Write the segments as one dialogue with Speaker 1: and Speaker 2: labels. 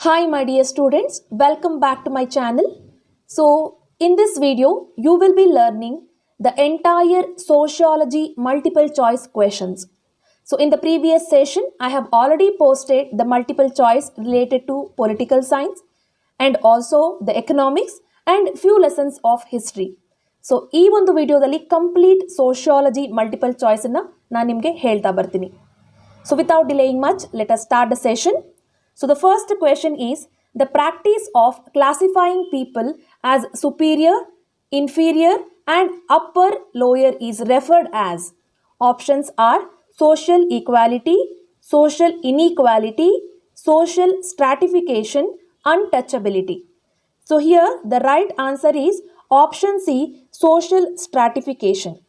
Speaker 1: Hi my dear students, welcome back to my channel. So in this video, you will be learning the entire sociology multiple choice questions. So in the previous session, I have already posted the multiple choice related to political science and also the economics and few lessons of history. So ಈ ಒಂದು ವಿಡಿಯೋದಲ್ಲಿ complete sociology multiple choice ಅನ್ನು ನಾನು ನಿಮಗೆ ಹೇಳ್ತಾ ಬರ್ತೀನಿ. So without delaying much, let us start the session. So the first question is the practice of classifying people as superior, inferior and upper lower is referred as. Options are social equality, social inequality, social stratification, untouchability. So here the right answer is option C, social stratification.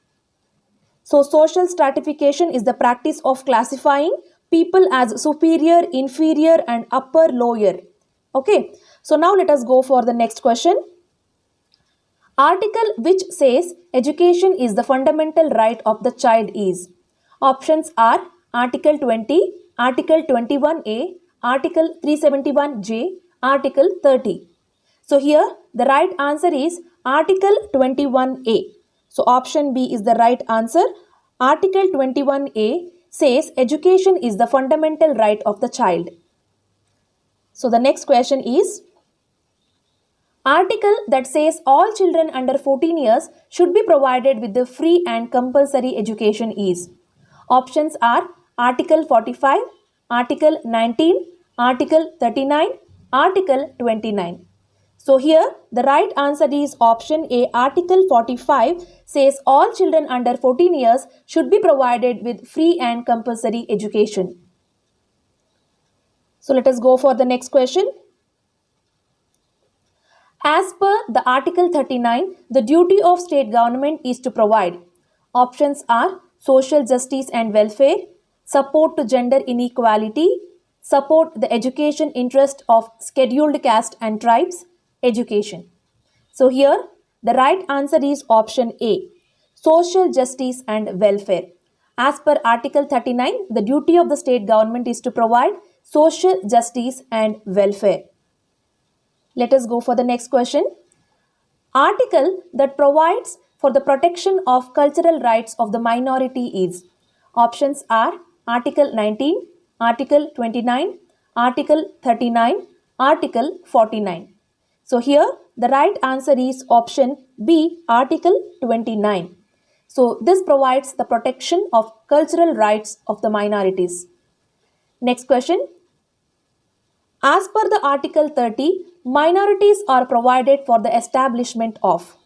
Speaker 1: So social stratification is the practice of classifying people as superior, inferior and upper lower. Okay. So now let us go for the next question. Article which says education is the fundamental right of the child is. Options are Article 20, Article 21A, Article 371J, Article 30. So here the right answer is Article 21A. So option B is the right answer. Article 21A says education is the fundamental right of the child. So the next question is article that says all children under 14 years should be provided with the free and compulsory education is. Options are Article 45, Article 19, Article 39, Article 29. So here the right answer is option A. Article 45 says all children under 14 years should be provided with free and compulsory education. So let us go for the next question. As per the Article 39, the duty of state government is to provide. Options are social justice and welfare, support to gender inequality, support the education interest of scheduled caste and tribes, education. So here the right answer is option A, social justice and welfare. As per Article 39, the duty of the state government is to provide social justice and welfare. Let us go for the next question. Article that provides for the protection of cultural rights of the minority is. Options are Article 19, Article 29, Article 39, Article 49. So here the right answer is option B, Article 29. So this provides the protection of cultural rights of the minorities. Next question. As per the Article 30, minorities are provided for the establishment of,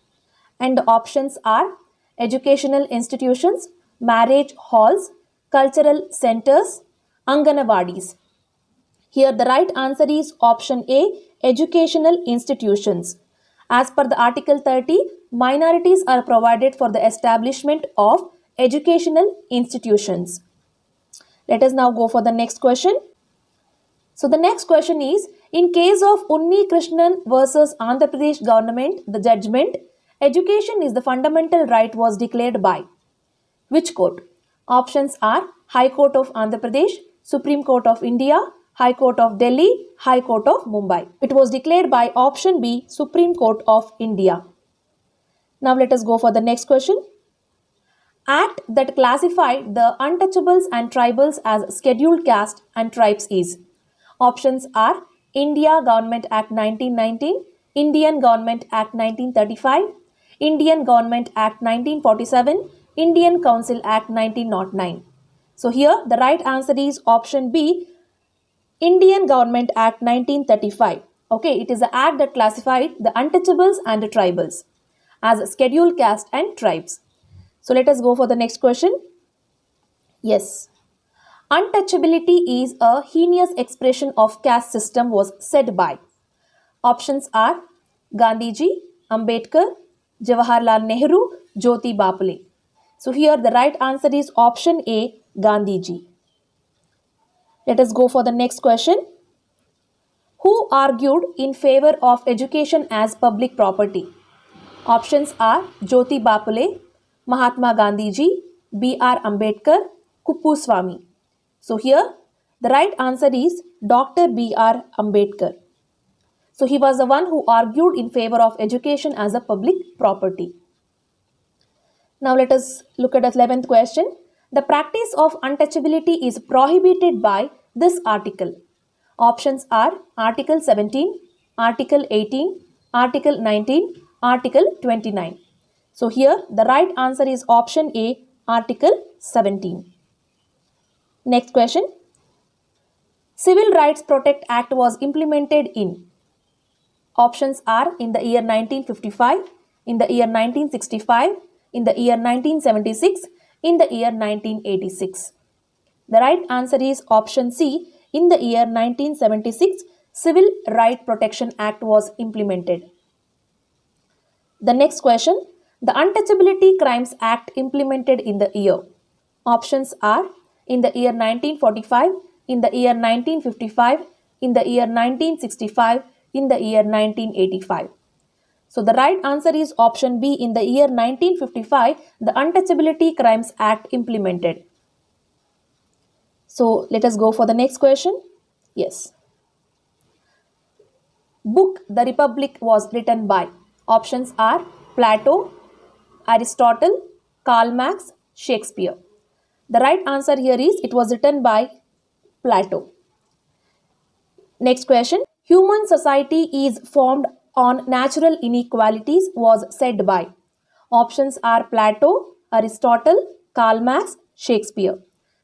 Speaker 1: and the options are educational institutions, marriage halls, cultural centers, Anganwadis. Here the right answer is option A, educational institutions. As per the Article 30, minorities are provided for the establishment of educational institutions. Let us now go for the next question. So the next question is, in case of Unni Krishnan versus Andhra Pradesh government, the judgment, education is the fundamental right was declared by which court? Options are High Court of Andhra Pradesh, Supreme Court of India, High Court of Delhi, High Court of Mumbai. It was declared by option B, Supreme Court of India. Now let us go for the next question. Act that classified the untouchables and tribals as scheduled caste and tribes is. Options are India Government Act 1919, Indian Government Act 1935, Indian Government Act 1947, Indian Council Act 1909. So here the right answer is option B, Indian Government Act 1935. Okay, it is the act that classified the untouchables and the tribals as scheduled caste and tribes. So let us go for the next question. Yes. Untouchability is a heinous expression of caste system was said by. Options are Gandhiji, Ambedkar, Jawaharlal Nehru, Jyoti Bapule. So here the right answer is option A, Gandhiji. Let us go for the next question. Who argued in favor of education as public property? Options are Jyoti Bapule, Mahatma Gandhiji, B.R. Ambedkar, Kuppuswamy. So here The right answer is Dr. B.R. Ambedkar. So he was the one who argued in favor of education as a public property. Now let us look at the 11th question. The practice of untouchability is prohibited by this article. Options are Article 17, Article 18, Article 19, Article 29. So here the right answer is option A, Article 17. Next question. Civil Rights Protect Act was implemented in. Options are in the year 1955, in the year 1965, in the year 1976, in the year 1986. The right answer is option C. In the year 1976, Civil Right Protection Act was implemented. The next question. The Untouchability Crimes Act implemented in the year. Options are in the year 1945, in the year 1955, in the year 1965, in the year 1985. So the right answer is option B. In the year 1955, the Untouchability Crimes Act implemented. So let us go for the next question. Yes. Book The Republic was written by. Options are Plato, Aristotle, Karl Marx, Shakespeare. The right answer here is it was written by Plato. Next question. Human society is formed on natural inequalities was said by. Options are Plato, Aristotle, Karl Marx, Shakespeare.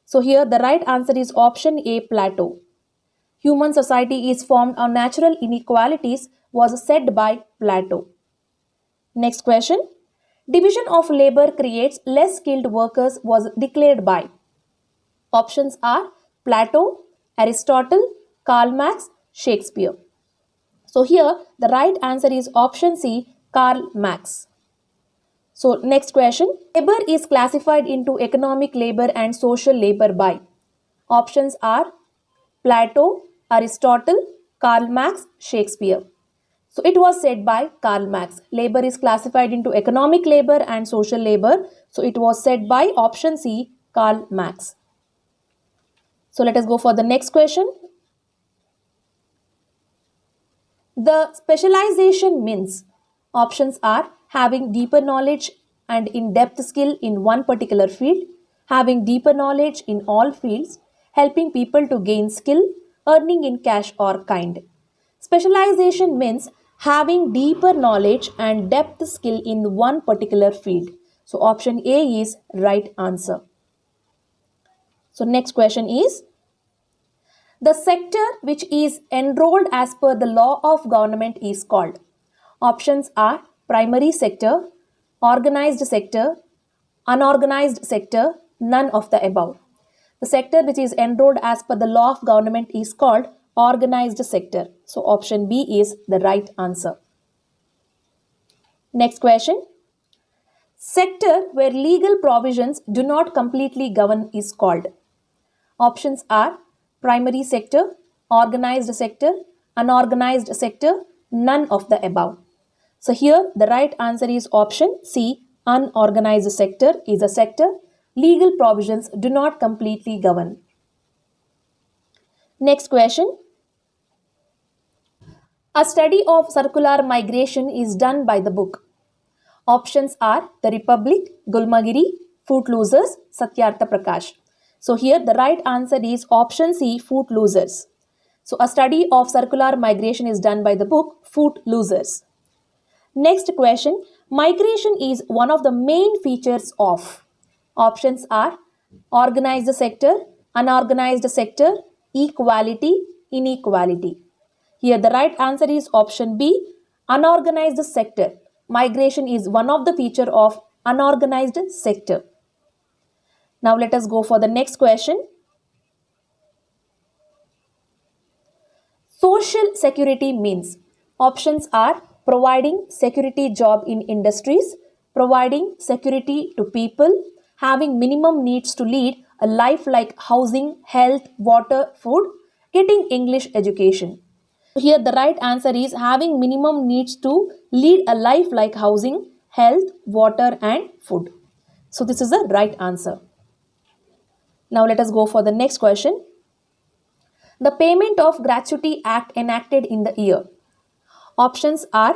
Speaker 1: So here the right answer is option A, Plato. Human society is formed on natural inequalities was said by Plato. Next question. Division of labor creates less skilled workers was declared by. Options are Plato, Aristotle, Karl Marx, Shakespeare. So here the right answer is option C, Karl Marx. So next question. Labor is classified into economic labor and social labor by. Options are Plato, Aristotle, Karl Marx, Shakespeare. So it was said by Karl Marx. Labor is classified into economic labor and social labor. So it was said by option C, Karl Marx. So let us go for the next question. The specialization means. Options are having deeper knowledge and in-depth skill in one particular field, having deeper knowledge in all fields, helping people to gain skill, earning in cash or kind. Specialization means having deeper knowledge and depth skill in one particular field. So option A is right answer. So next question is, the sector which is enrolled as per the law of government is called. Options are primary sector, organized sector, unorganized sector, none of the above. The sector which is enrolled as per the law of government is called organized sector. So option B is the right answer. Next question. Sector where legal provisions do not completely govern is called. Options are primary sector, organized sector, unorganized sector, none of the above. So here the right answer is option C, unorganized sector is a sector legal provisions do not completely govern. Next question. A study of circular migration is done by the book. Options are The Republic, Gulmagiri, Footloosers, Satyartha Prakash. So here the right answer is option C, Footloosers. So a study of circular migration is done by the book Footloosers. Next question. Migration is one of the main features of. Options are organized sector, unorganized sector, equality, inequality. Here the right answer is option B, unorganized sector. Migration is one of the feature of unorganized sector. Now let us go for the next question. Social security means. Options are providing security job in industries, providing security to people, having minimum needs to lead a life like housing, health, water, food, getting English education. Here the right answer is having minimum needs to lead a life like housing, health, water and food. So this is the right answer. Now let us go for the next question. the Payment of Gratuity Act enacted in the year? Options are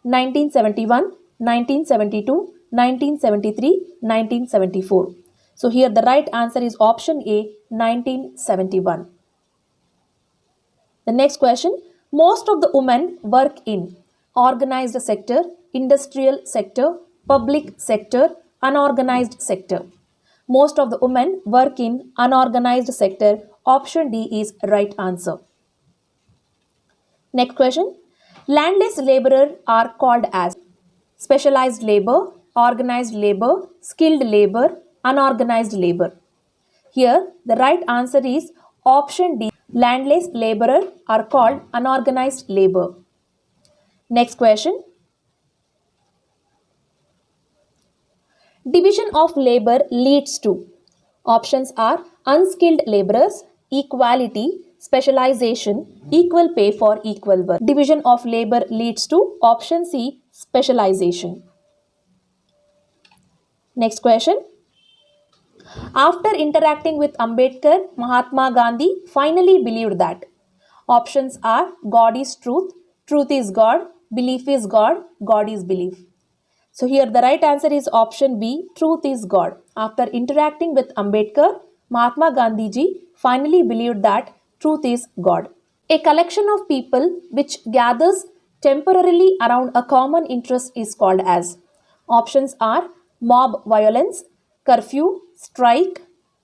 Speaker 1: 1971, 1972, 1973, 1974. So here the right answer is option A, 1971. The next question, most of the women work in organized sector, industrial sector, public sector, unorganized sector. Most of the women work in unorganized sector. Option D is right answer. Next question, landless laborer are called as specialized labor, organized labor, skilled labor, unorganized labor. Here the right answer is option D. Landless laborer are called unorganized labor. Next question. Division of labor leads to. Options are unskilled laborers, equality, specialization, equal pay for equal work. Division of labor leads to option C, specialization. Next question. After interacting with Ambedkar, Mahatma Gandhi finally believed that. Options are God is truth, truth is God, belief is God, God is belief. So here the right answer is option B, truth is God. After interacting with Ambedkar, Mahatma Gandhi ji finally believed that truth is God. A collection of people which gathers temporarily around a common interest is called as. Options are mob violence, curfew, strike,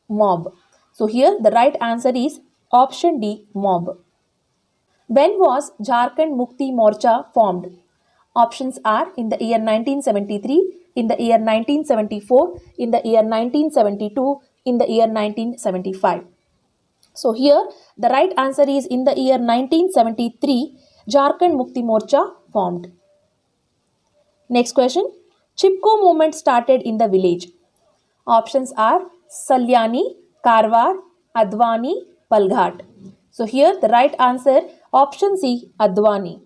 Speaker 1: mob. So here the right answer is option D, mob. When was Jharkhand Mukti Morcha formed? Options are in the year 1973, in the year 1974, in the year 1972, in the year 1975. So here the right answer is in the year 1973, Jharkhand Mukti Morcha formed. Next question, Chipko movement started in the village. Options are Salyani, Karwar, Advani, Palghat. So here the right answer option C, Advani.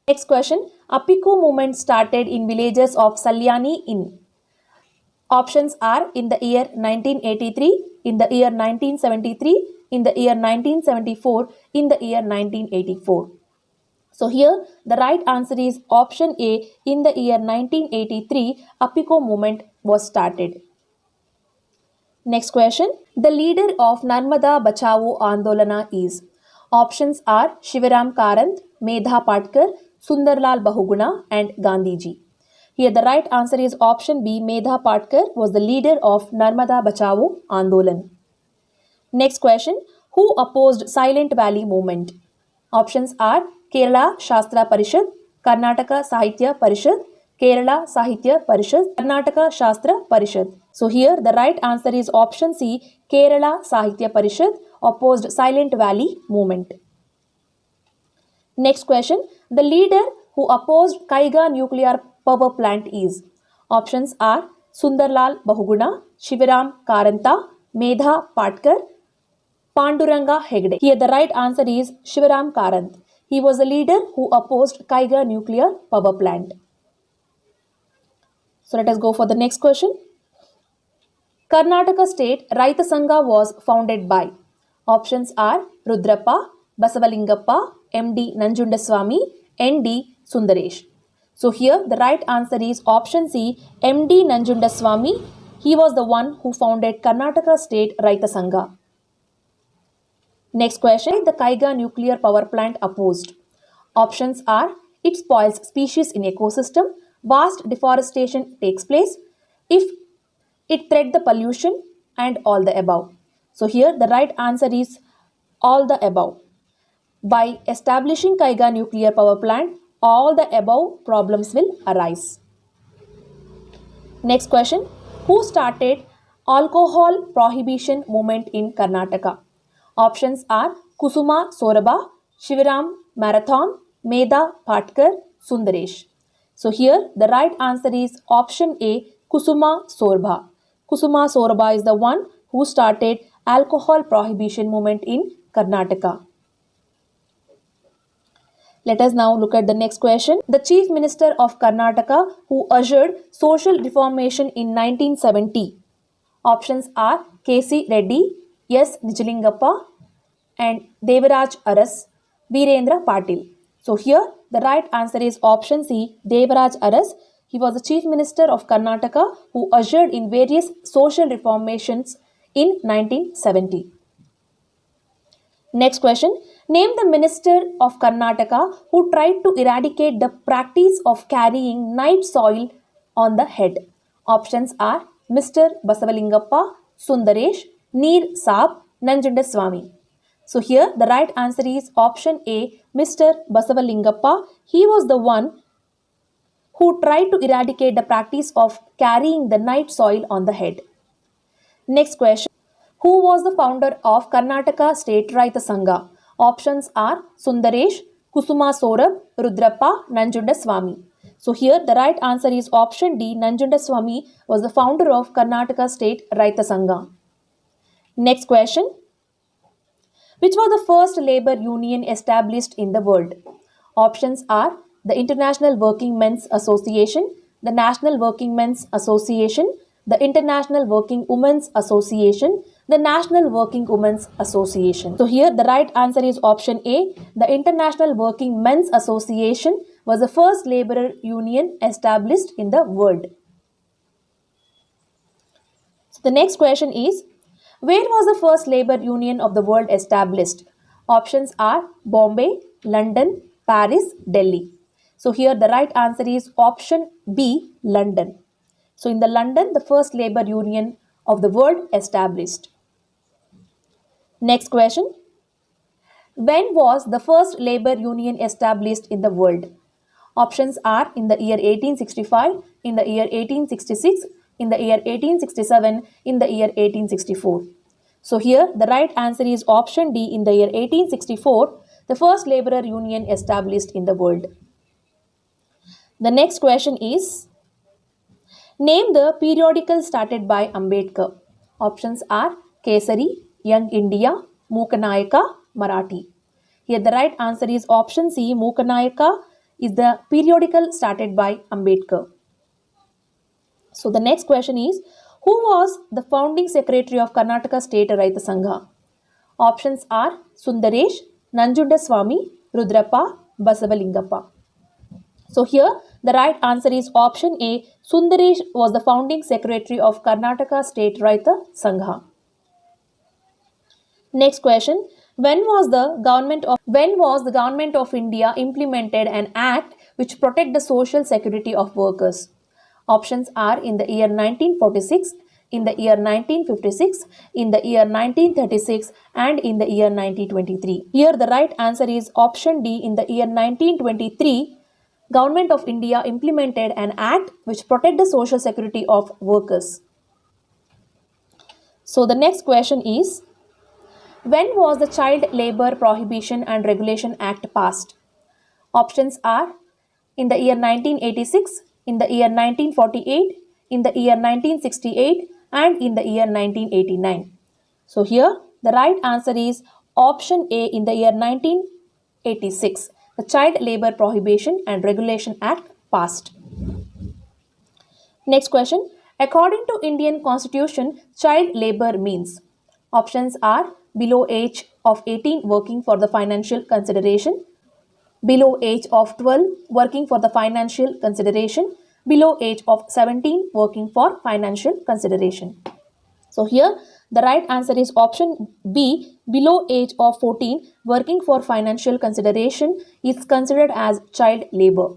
Speaker 1: Next question, Apiko movement started in villages of Salyani in. Options are in the year 1983, in the year 1973, in the year 1974, in the year 1984. So here the right answer is option A, in the year 1983, Apiko movement was started. Next question, the leader of Narmada Bachao Andolana is. Options are Shivaram Karant, Medha Patkar, Sundarlal Bahuguna and Gandhiji. Here the right answer is option B, Medha Patkar was the leader of Narmada Bachao Andolan. Next question, who opposed Silent Valley movement? Options are Kerala Shastra Parishad, Karnataka Sahitya Parishad, Kerala Sahitya Parishad, Karnataka Shastra Parishad. So here the right answer is option C, Kerala Sahitya Parishad opposed Silent Valley movement. Next question, the leader who opposed Kaiga nuclear power plant is. Options are Sundarlal Bahuguna, Shivaram Karanta, Medha Patkar, Panduranga Hegde. Here the right answer is Shivaram Karant. He was the leader who opposed Kaiga nuclear power plant. So let us go for the next question. Karnataka State Raita Sangha was founded by. Options are Rudrappa, Basavalingappa, MD Nanjundaswamy, ND Sundaresh. So here the right answer is option C, MD Nanjundaswamy. He was the one who founded Karnataka State Raita Sangha. Next question, the Kaiga nuclear power plant opposed. Options are it spoils species in ecosystem, vast deforestation takes place, if it threat the pollution and all the above. So here the right answer is all the above. By establishing Kaiga nuclear power plant, all the above problems will arise. Next question, who started alcohol prohibition movement in Karnataka? Options are Kusuma Soraba, Shivaram Marathon, Medha Patkar, Sundaresh. So here the right answer is option A, Kusuma Sorba. Kusuma Sorba is the one who started alcohol prohibition movement in Karnataka. Let us now look at the next question. The Chief Minister of Karnataka who ushered social reformation in 1970. Options are K.C. Reddy, S. Nijlingappa, and Devaraj Aras, Virendra Patil. So here the right answer is option C, Devaraj Aras. He was the Chief Minister of Karnataka who ushered in various social reformations in 1970. Next question. Name the Minister of Karnataka who tried to eradicate the practice of carrying night soil on the head. Options are Mr. Basavalingappa, Sundaresh, Neer Saab, Nanjundaswamy. So here the right answer is option A, Mr. Basavalingappa. He was the one who tried to eradicate the practice of carrying the night soil on the head. Next question. Who was the founder of Karnataka State Raita Sangha? Options are Sundaresh, Kusuma Sorab, Rudrappa, Nanjundaswamy. So here the right answer is option D. Nanjundaswamy was the founder of Karnataka State Raita Sangha. Next question. Which was the first labor union established in the world? Options are the International Working Men's Association, the National Working Men's Association, the International Working Women's Association, the National Working Women's Association. So here the right answer is option A. The International Working Men's Association was the first labor union established in the world. So the next question is, where was the first labor union of the world established? Options are Bombay, London, Paris, Delhi. So here the right answer is option B, London. So in the London, the first labor union of the world established. Next question. When was the first labor union established in the world? Options are in the year 1865, in the year 1866, in the year 1867, in the year 1864. So here the right answer is option D, in the year 1864, the first laborer union established in the world. The next question is, name the periodical started by Ambedkar. Options are Kesari, Young India, Mookanayaka, Marathi. Here the right answer is option C, Mookanayaka is the periodical started by Ambedkar. So the next question is, who was the founding secretary of Karnataka State Raita Sangha? Options are Sundaresh, Nanjundaswamy, Rudrappa, Basavalingappa. So here the right answer is option A, Sundaresh was the founding secretary of Karnataka State Raita Sangha. Next question. When was the government of India implemented an act which protect the social security of workers? Options are in the year 1946, in the year 1956, in the year 1936 and in the year 1923. Here the right answer is option D, in the year 1923. Government of India implemented an act which protect the social security of workers. So the next question is, when was the Child Labour Prohibition and Regulation Act passed? Options are in the year 1986, in the year 1948, in the year 1968 and in the year 1989. So here the right answer is option A, in the year 1986. The Child Labour Prohibition and Regulation Act passed. Next question. According to Indian Constitution, child labour means. Options are below age of 18 working for the financial consideration, below age of 12 working for the financial consideration, below age of 17 working for financial consideration. So here the right answer is option B, below age of 14 working for financial consideration is considered as child labour.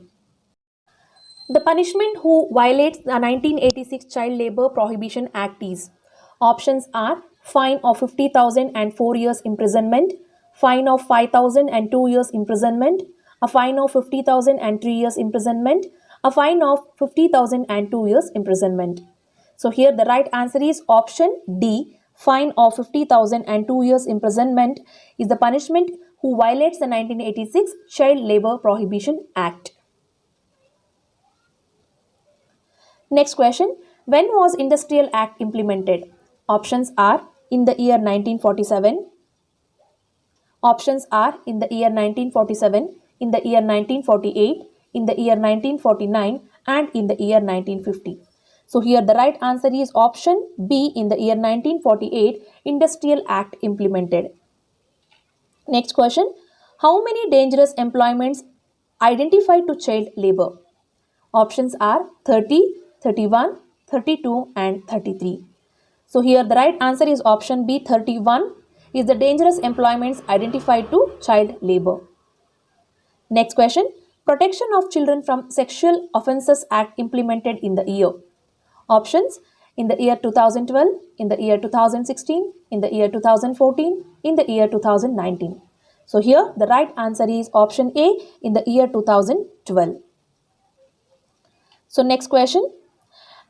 Speaker 1: The punishment who violates the 1986 Child Labour Prohibition Act is. Options are fine of 50,000 and 4 years imprisonment, fine of 5,000 and 2 years imprisonment, a fine of 50,000 and 3 years imprisonment, a fine of 50,000 and 2 years imprisonment. So here the right answer is option D, fine of 50,000 and 2 years imprisonment is the punishment who violates the 1986 Child Labour Prohibition Act. Next question. When was Industrial Act implemented? Options are in the year 1947. Options are in the year 1947, in the year 1948, in the year 1949 and in the year 1950. So here the right answer is option B, in the year 1948 Industrial Act implemented. Next question. How many dangerous employments identified to child labor? Options are 30, 31, 32 and 33. So here the right answer is option B, 31 is the dangerous employments identified to child labor. Next question. Protection of Children from Sexual Offences Act implemented in the year. Options: in the year 2012, in the year 2016, in the year 2014, in the year 2019. So here the right answer is option A, in the year 2012. So next question.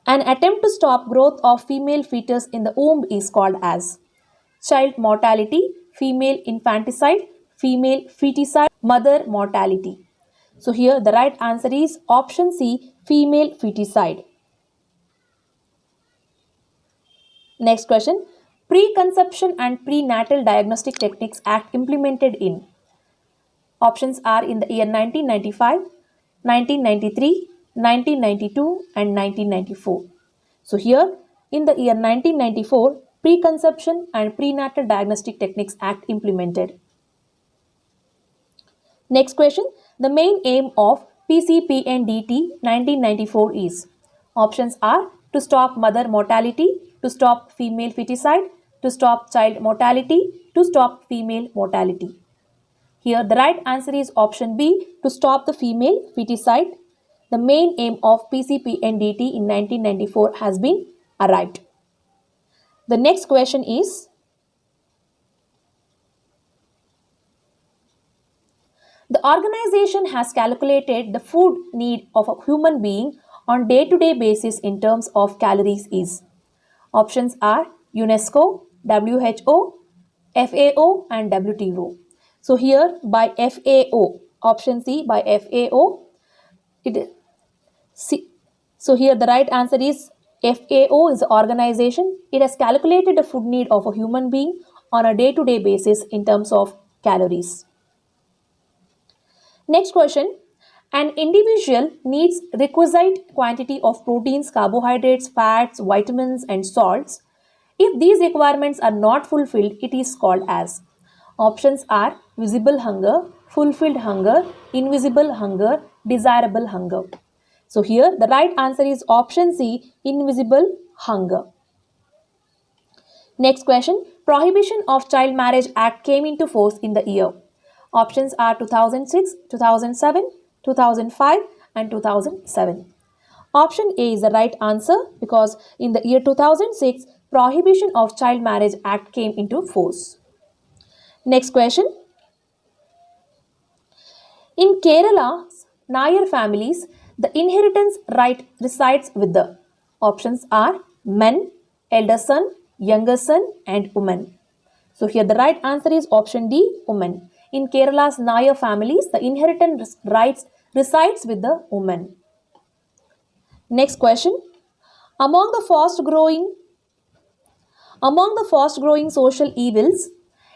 Speaker 1: An attempt to stop growth of female fetus in the womb is called as child mortality, female infanticide, female feticide, mother mortality. So here the right answer is option C, female feticide. Next question. Preconception and Prenatal Diagnostic Techniques Act implemented in. Options are in the year 1995, 1993, 1992 and 1994. So here in the year 1994, Preconception and Prenatal Diagnostic Techniques Act implemented. Next question. The main aim of PCPNDT 1994 is. Options are to stop mother mortality, to stop female feticide, to stop child mortality, to stop female mortality. Here the right answer is option B, to stop the female feticide. The main aim of PCPNDT in 1994 has been arrived. The next question is, the organization has calculated the food need of a human being on day-to-day basis in terms of calories is. Options are UNESCO, WHO, FAO and WTO. So here by FAO, option C, by FAO, so here the right answer is FAO is the organization. It has calculated the food need of a human being on a day-to-day basis in terms of calories. Next question. An individual needs requisite quantity of proteins, carbohydrates, fats, vitamins and salts. If these requirements are not fulfilled, it is called as. Options are visible hunger, fulfilled hunger, invisible hunger, desirable hunger. So here the right answer is option C, invisible hunger. Next question. Prohibition of Child Marriage Act came into force in the year. Options are 2006, 2007, 2005 and 2007. Option A is the right answer because in the year 2006, Prohibition of Child Marriage Act came into force. Next question. In Kerala's Nair families, the inheritance right resides with the. Options are men, elder son, younger son and women. So here the right answer is option D, women. In Kerala's Nair families, the inheritance rights resides with the woman. Next question. Among the fast growing social evils,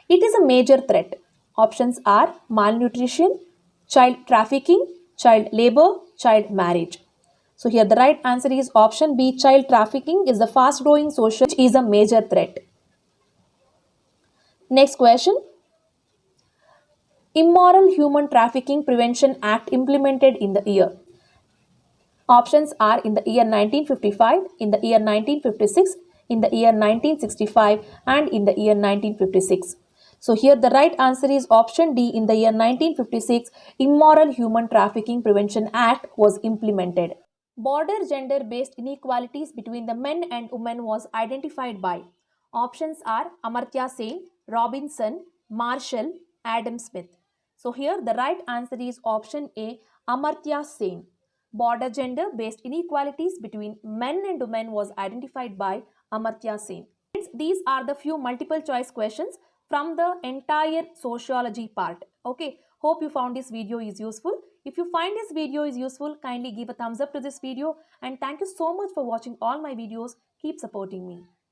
Speaker 1: it is a major threat. Options are malnutrition, child trafficking, child labor, child marriage. So here the right answer is option B, child trafficking is the fast growing social which is a major threat. Next question. Immoral Human Trafficking Prevention Act implemented in the year. Options are in the year 1955, in the year 1956, in the year 1965 and in the year 1956. So here the right answer is option D, in the year 1956, Immoral Human Trafficking Prevention Act was implemented. Border gender-based inequalities between the men and women was identified by. Options are Amartya Sen, Robinson, Marshall, Adam Smith. So here the right answer is option A, Amartya Sen. Border gender-based inequalities between men and women was identified by Amartya Sen. These are the few multiple choice questions from the entire sociology part. Okay, hope you found this video is useful. If you find this video is useful, kindly give a thumbs up to this video and thank you so much for watching all my videos. Keep supporting me.